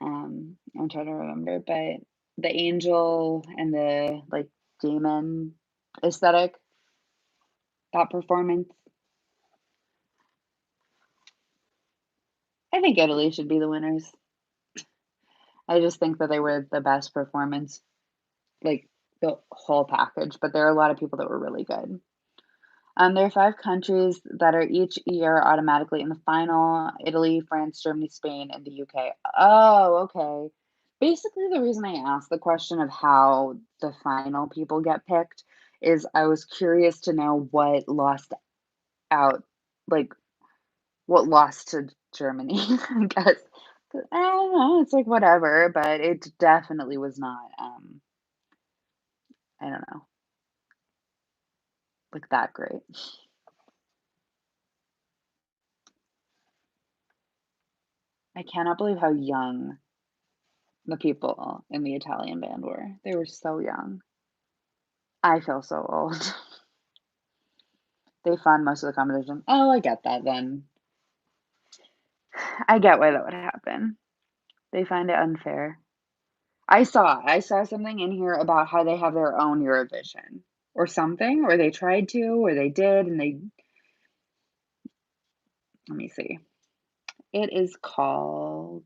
I'm trying to remember, but the angel and the like demon aesthetic. that performance. I think Italy should be the winners. I just think that they were the best performance, like the whole package, but there are a lot of people that were really good. There are 5 countries that are each year automatically in the final: Italy, France, Germany, Spain, and the UK. Oh, okay. Basically, the reason I asked the question of how the final people get picked is I was curious to know what lost out, like what lost to Germany, I guess. 'Cause I don't know, it's like whatever, but it definitely was not, I don't know, like that great. I cannot believe how young the people in the Italian band were. They were so young. I feel so old. They fund most of the competition. Oh, I get that then. I get why that would happen. They find it unfair. I saw something in here about how they have their own Eurovision or something, or they tried to, or they did, and they let me see. It is called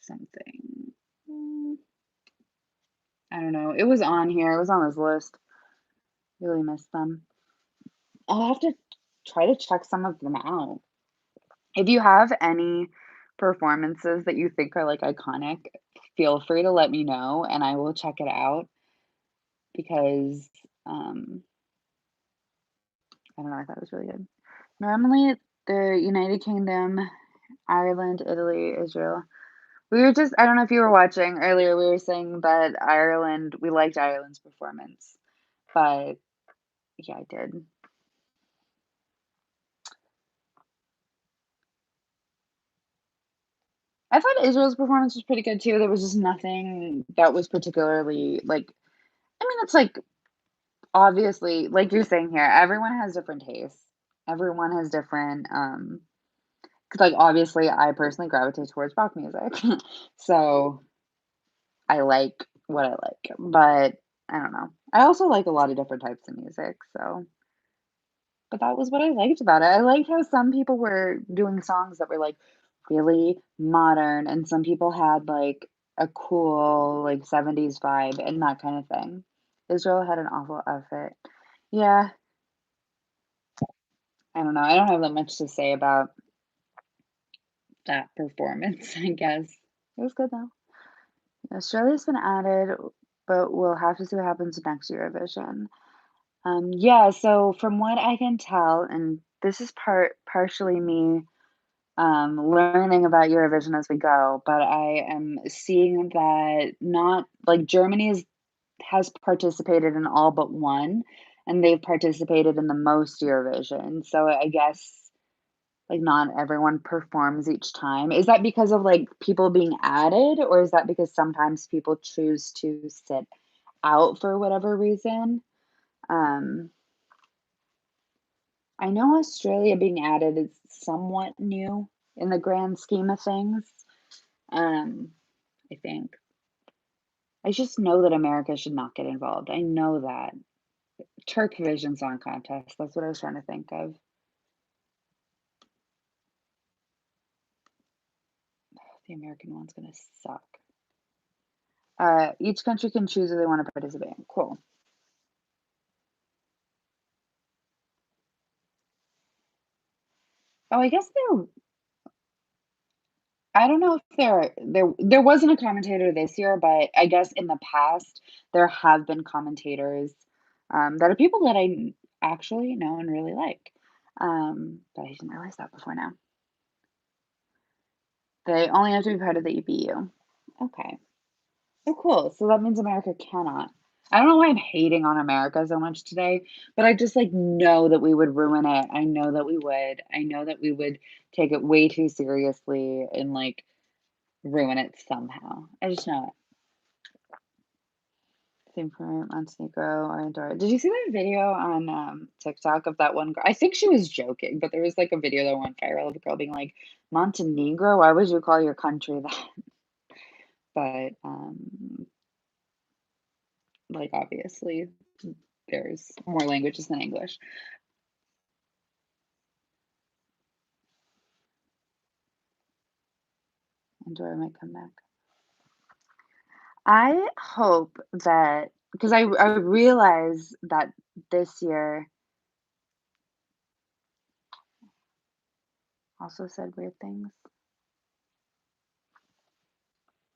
something. Mm, I don't know. It was on here. It was on this list. Really missed them. I'll have to try to check some of them out. If you have any performances that you think are, like, iconic, feel free to let me know, and I will check it out because, um, I don't know, I thought it was really good. Normally, the United Kingdom, Ireland, Italy, Israel. We were just I don't know if you were watching earlier, we were saying that Ireland we liked Ireland's performance, but yeah, I did. I thought Israel's performance was pretty good too. There was just nothing that was particularly, like I mean, it's like obviously, like you're saying here, everyone has different tastes. Everyone has different, 'cause, like, obviously, I personally gravitate towards rock music. So, I like what I like, but I don't know. I also like a lot of different types of music, so but that was what I liked about it. I liked how some people were doing songs that were, like, really modern, and some people had, like, a cool, like, 70s vibe and that kind of thing. Israel had an awful outfit. Yeah, I don't know. I don't have that much to say about that performance, I guess. It was good though. Australia's been added, but we'll have to see what happens next Eurovision. Yeah, so from what I can tell, and this is partially me learning about Eurovision as we go, but I am seeing that not like has participated in all but one, and they've participated in the most Eurovision. So I guess like, not everyone performs each time. Is that because of, like, people being added, or is that because sometimes people choose to sit out for whatever reason? Um, I know Australia being added is somewhat new in the grand scheme of things, um, I think. I just know that America should not get involved. I know that. Turkvision Song Contest, that's what I was trying to think of. The American one's gonna suck. Each country can choose if they wanna participate. Cool. Oh, I guess I don't know if there wasn't a commentator this year, but I guess in the past, there have been commentators, that are people that actually know and really like. But I didn't realize that before now. They only have to be part of the EBU. Okay. Oh, cool. So that means America cannot. I don't know why I'm hating on America so much today, but I just, like, know that we would ruin it. I know that we would. I know that we would take it way too seriously and, like, ruin it somehow. I just know it. Same for Montenegro or Andorra. Did you see that video on TikTok of that one girl? I think she was joking, but there was like a video that went viral of a girl being like, Montenegro, why would you call your country that? But like obviously. there's more languages than English. Enjoy my comeback. I hope that because I realize that this year also said weird things.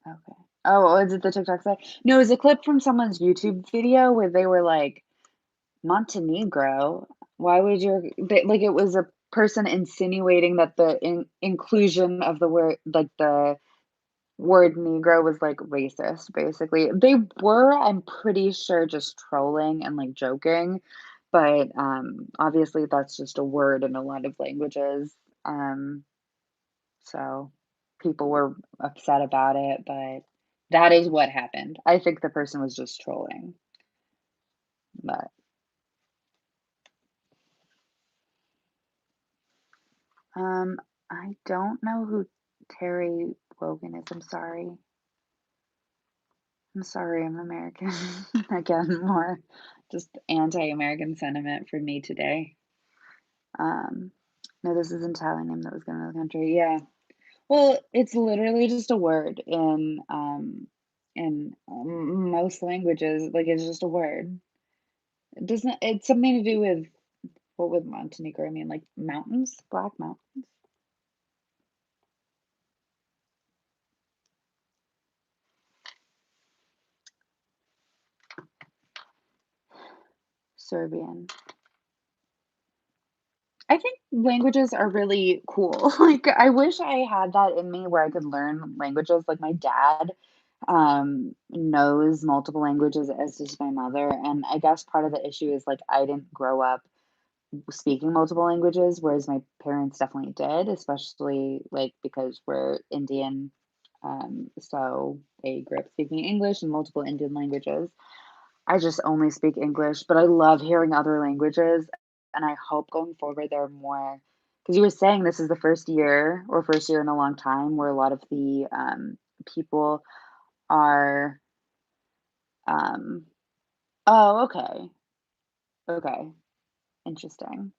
Okay. Oh, is it the TikTok side? No, it was a clip from someone's YouTube video where they were like, Montenegro? Why would like it was a person insinuating that the inclusion of the word, like the word Negro was like racist, basically. They were, I'm pretty sure, just trolling and like joking, but obviously that's just a word in a lot of languages. Um, so people were upset about it, but that is what happened. I think the person was just trolling, but um, I don't know who Terry Wogan is. I'm sorry. I'm sorry, I'm American. Again, more just anti-American sentiment for me today. Um, no, this is an Italian name that was given to the country. Yeah. Well, it's literally just a word in most languages. Like it's just a word. It doesn't. It's something to do with what would Montenegro mean? Like mountains, black mountains, Serbian. I think languages are really cool. Like, I wish I had that in me where I could learn languages. Like, my dad knows multiple languages, as does my mother. And I guess part of the issue is like I didn't grow up speaking multiple languages, whereas my parents definitely did, especially like because we're Indian. So they grew up speaking English and multiple Indian languages. I just only speak English, but I love hearing other languages, and I hope going forward there are more. Because you were saying this is the first year in a long time where a lot of the people are. Um, oh, okay, okay, interesting.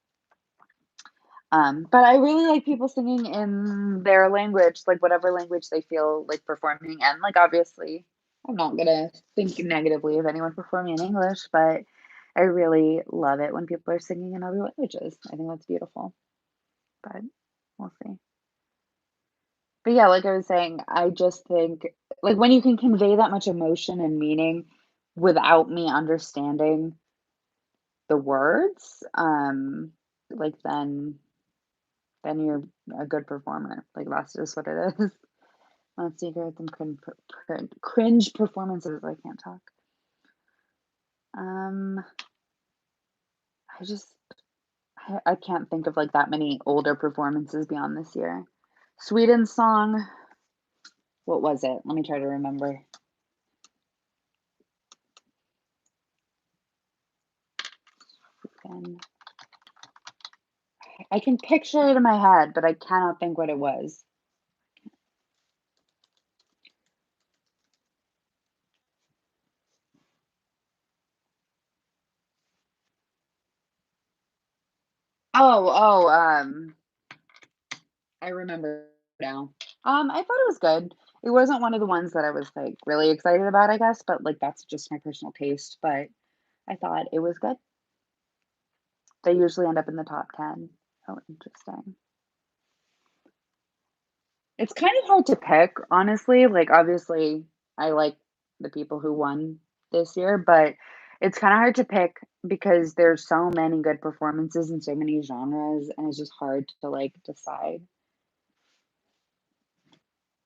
But I really like people singing in their language, like whatever language they feel like performing. And like obviously, I'm not gonna think negatively of anyone performing in English, but I really love it when people are singing in other languages. I think that's beautiful. But we'll see. But yeah, like I was saying, I just think like when you can convey that much emotion and meaning without me understanding the words, like then you're a good performer. Like that's just what it is. Let's see, growth and cringe performances. I can't talk. Um, I just I can't think of like that many older performances beyond this year. Sweden's song. What was it? Let me try to remember. Sweden. I can picture it in my head, but I cannot think what it was. Oh, I remember now. I thought it was good. It wasn't one of the ones that I was like really excited about, I guess, but like that's just my personal taste. But I thought it was good. They usually end up in the top 10. Oh, interesting. It's kind of hard to pick, honestly. Like, obviously, I like the people who won this year, but it's kind of hard to pick because there's so many good performances in so many genres, and it's just hard to like decide.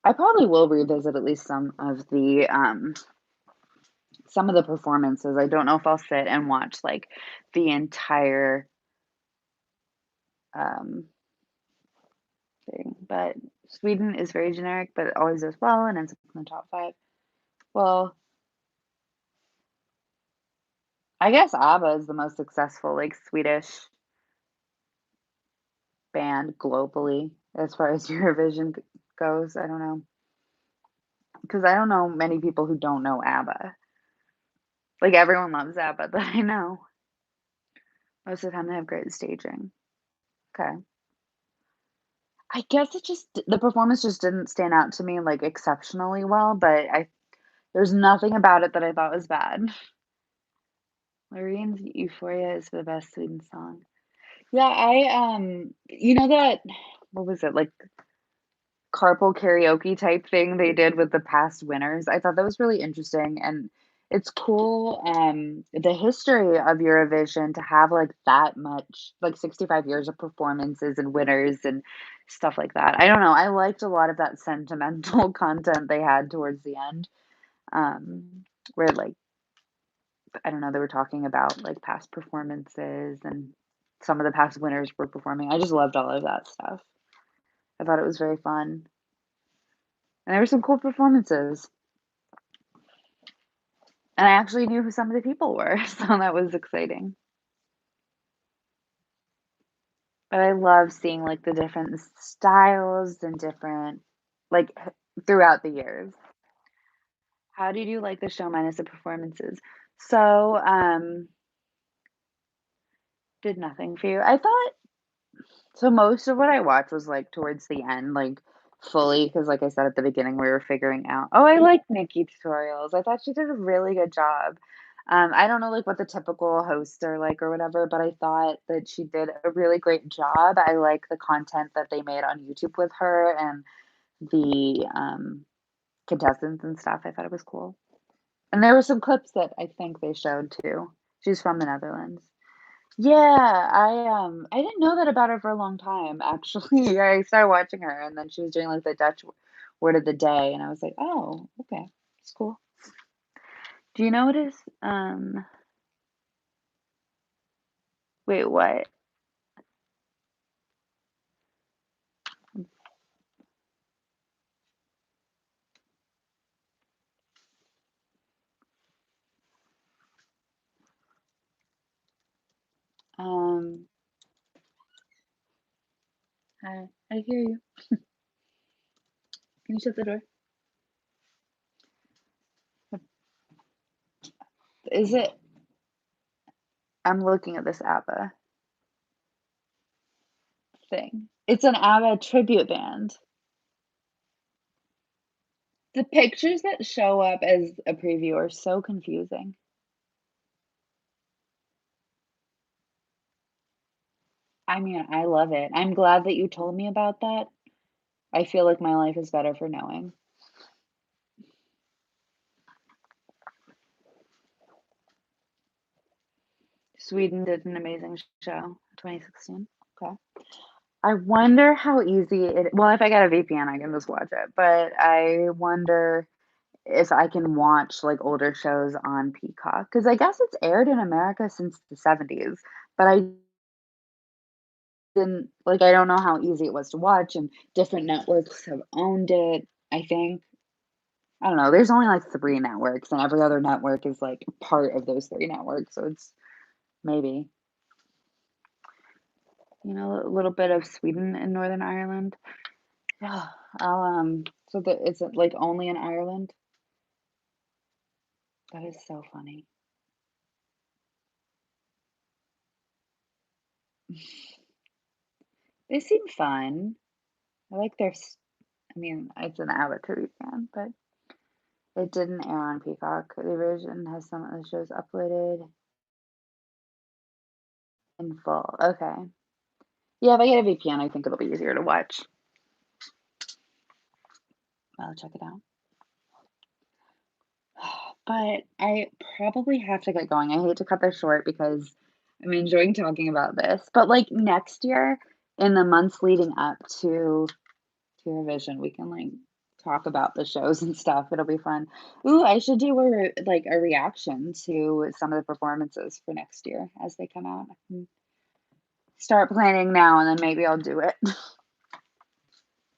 I probably will revisit at least some of the performances. I don't know if I'll sit and watch like the entire um thing, but Sweden is very generic, but it always does well and ends up in the top five. Well, I guess Abba is the most successful like Swedish band globally as far as Eurovision goes. I don't know because I don't know many people who don't know Abba. Like everyone loves Abba that I know. Most of the time they have great staging. Okay. I guess it just the performance just didn't stand out to me, like, exceptionally well, but I there's nothing about it that I thought was bad. Lorene's "Euphoria" is the best Sweden song. Yeah, you know that what was it, like, carpool karaoke type thing they did with the past winners? I thought that was really interesting, and it's cool, the history of Eurovision to have, like, that much like, 65 years of performances and winners and stuff like that. I don't know, I liked a lot of that sentimental content they had towards the end, where, like, I don't know, they were talking about, like, past performances and some of the past winners were performing. I just loved all of that stuff. I thought it was very fun, and there were some cool performances, and I actually knew who some of the people were, so that was exciting. But I love seeing, like, the different styles and different like, throughout the years. How did you like the show minus the performances? So, did nothing for you. I thought so most of what I watched was, like, towards the end, like, fully because, like I said at the beginning, we were figuring out I like Nikki tutorials. I thought she did a really good job. I don't know, like, what the typical hosts are like or whatever, but I thought that she did a really great job. I like the content that they made on YouTube with her and the, contestants and stuff. I thought it was cool. And there were some clips that I think they showed too. She's from the Netherlands. Yeah, I didn't know that about her for a long time, actually. I started watching her, and then she was doing, like, the Dutch word of the day, and I was like, "Oh, okay. It's cool." Do you notice, wait, what? Um, I hear you. Can you shut the door? Is it I'm looking at this ABBA thing. It's an ABBA tribute band. The pictures that show up as a preview are so confusing. I mean, I love it. I'm glad that you told me about that. I feel like my life is better for knowing. Sweden did an amazing show, 2016. Okay. I wonder how easy well, if I got a VPN, I can just watch it, but I wonder if I can watch, like, older shows on Peacock because I guess it's aired in America since the '70s, but I didn't like, I don't know how easy it was to watch, and different networks have owned it, I think. I don't know, there's only, like, 3 networks, and every other network is, like, part of those 3 networks, so it's maybe, a little bit of Sweden and Northern Ireland. Yeah, so is it, like, only in Ireland? That is so funny. They seem fun. I like I mean, it's an Abba fan, but it didn't air on Peacock. The version has some of the shows uploaded in full. Okay. Yeah, if I get a VPN, I think it'll be easier to watch. I'll check it out. But I probably have to get going. I hate to cut this short because I'm enjoying talking about this. But like next year, in the months leading up to Eurovision, we can like talk about the shows and stuff. It'll be fun. Ooh, I should do like a reaction to some of the performances for next year as they come out. I can start planning now, and then maybe I'll do it.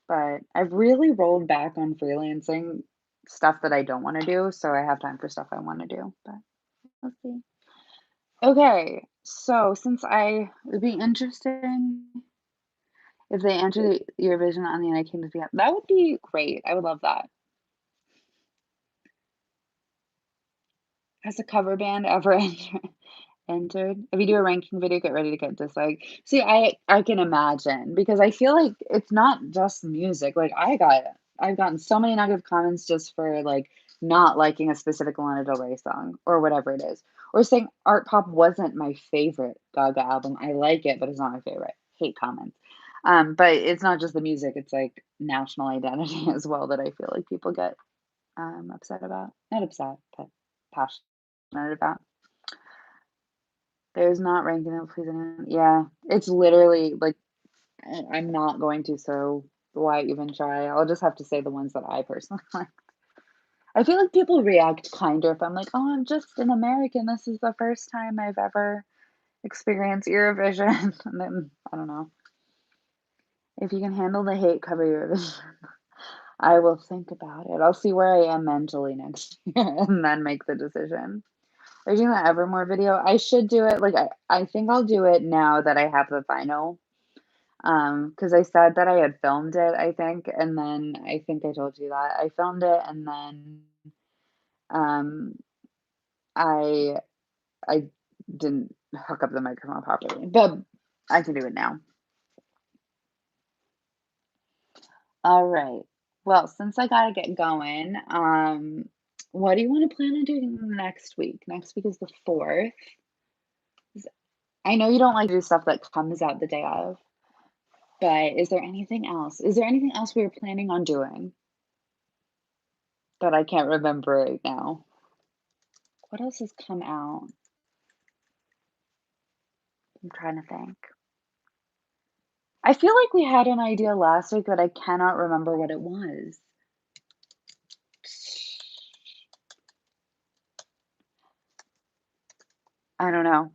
But I've really rolled back on freelancing stuff that I don't want to do, so I have time for stuff I want to do. But we'll see. Okay, so since I would be interesting if they enter the Eurovision on the United Kingdom's behalf, that would be great. I would love that. Has a cover band ever entered? entered. If you do a ranking video, get ready to get disliked. See, I can imagine because I feel like it's not just music. Like I've gotten so many negative comments just for like not liking a specific Lana Del Rey song or whatever it is, or saying Art Pop wasn't my favorite Gaga album. I like it, but it's not my favorite. Hate comments. But it's not just the music; it's like national identity as well that I feel like people get upset about. Not upset, but passionate about. There's not ranking them please anyone. Yeah, it's literally like I'm not going to, so why even try? I'll just have to say the ones that I personally like. I feel like people react kinder if I'm like, "Oh, I'm just an American. This is the first time I've ever experienced Eurovision." And then I don't know. If you can handle the hate, cover Eurovision. I will think about it. I'll see where I am mentally next year and then make the decision. Are you doing the Evermore video? I should do it. Like I think I'll do it now that I have the final. Because I said that I had filmed it, I think, and then I think I told you that. I filmed it and then um I I didn't hook up the microphone properly. But I can do it now. All right. Well, since I gotta get going, what do you want to plan on doing next week? Next week is the 4th. I know you don't like to do stuff that comes out the day of, but is there anything else? Is there anything else we were planning on doing that I can't remember right now? What else has come out? I'm trying to think. I feel like we had an idea last week, but I cannot remember what it was. I don't know.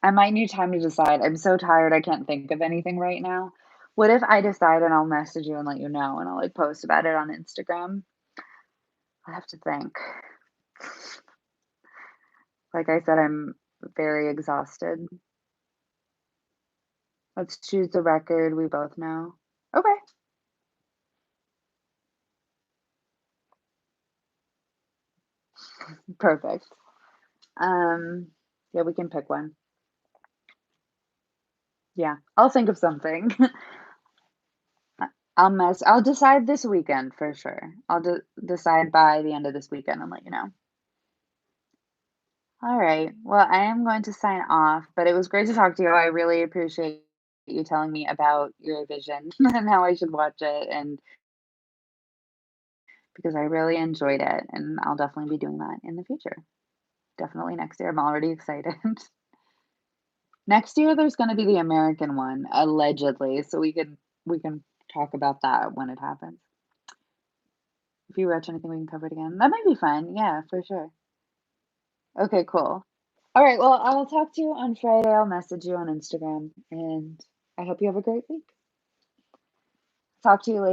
I might need time to decide. I'm so tired, I can't think of anything right now. What if I decide and I'll message you and let you know and I'll like post about it on Instagram? I have to think. Like I said, I'm very exhausted. Let's choose the record we both know. Okay, perfect. Yeah, we can pick one. Yeah, I'll think of something. I'll decide this weekend for sure. I'll decide by the end of this weekend and let you know. All right. Well, I am going to sign off, but it was great to talk to you. I really appreciate you telling me about Eurovision and how I should watch it, and because I really enjoyed it, and I'll definitely be doing that in the future. Definitely next year. I'm already excited. Next year there's going to be the American one, allegedly, so we can talk about that when it happens. If you watch anything, we can cover it again. That might be fun. Yeah, for sure. Okay, cool. All right, well, I'll talk to you on Friday. I'll message you on Instagram, and I hope you have a great week. Talk to you later.